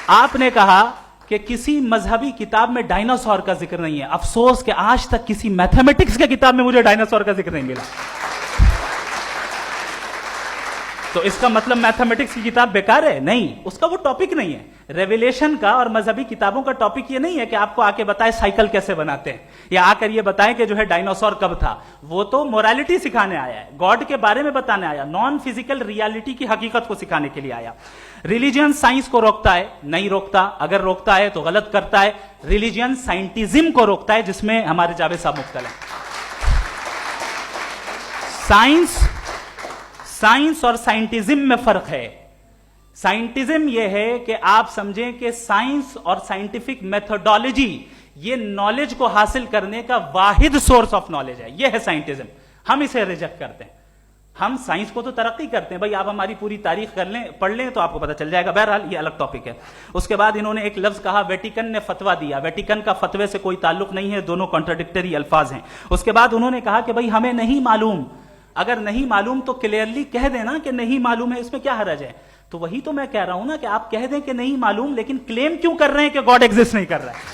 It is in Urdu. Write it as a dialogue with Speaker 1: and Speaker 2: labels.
Speaker 1: آپ نے کہا کہ کسی مذہبی کتاب میں ڈائناسور کا ذکر نہیں ہے. افسوس کہ آج تک کسی میتھمیٹکس کی کتاب میں مجھے ڈائناسور کا ذکر نہیں ملا. تو اس کا مطلب میتھمیٹکس کی کتاب بیکار ہے؟ نہیں, اس کا وہ ٹاپک نہیں ہے. ریویلیشن کا اور مذہبی کتابوں کا ٹاپک یہ نہیں ہے کہ آپ کو آ کے بتائے سائیکل کیسے بناتے ہیں, یا آ کر یہ بتائیں کہ جو ہے ڈائناسور کب تھا. وہ تو مورالیٹی سکھانے آیا ہے, گاڈ کے بارے میں بتانے آیا, نان فزیکل ریالٹی کی حقیقت کو سکھانے کے لیے آیا. ریلیجن سائنس کو روکتا ہے؟ نہیں روکتا. اگر روکتا ہے تو غلط کرتا ہے. ریلیجن سائنٹزم کو روکتا ہے, جس میں ہمارے جاوید صاحب مبتلا ہیں. سائنس اور سائنٹزم میں فرق ہے. سائنٹزم یہ ہے کہ آپ سمجھیں کہ سائنس اور سائنٹیفک میتھڈالوجی یہ نالج کو حاصل کرنے کا واحد سورس آف نالج ہے. یہ ہے سائنٹزم. ہم اسے ریجیکٹ کرتے ہیں. ہم سائنس کو تو ترقی کرتے ہیں, بھائی آپ ہماری پوری تاریخ کر لیں, پڑھ لیں تو آپ کو پتہ چل جائے گا. بہرحال یہ الگ ٹاپک ہے. اس کے بعد انہوں نے ایک لفظ کہا, ویٹیکن نے فتویٰ دیا. ویٹیکن کا فتوے سے کوئی تعلق نہیں ہے, دونوں کانٹراڈکٹری الفاظ ہیں. اس کے بعد انہوں نے کہا کہ بھائی ہمیں نہیں معلوم. اگر نہیں معلوم تو کلیئرلی کہہ دینا کہ نہیں معلوم ہے, اس میں کیا حرج ہے. تو وہی تو میں کہہ رہا ہوں نا کہ آپ کہہ دیں کہ نہیں معلوم, لیکن کلیم کیوں کر رہے ہیں کہ گاڈ ایگزسٹ نہیں کر رہا ہے.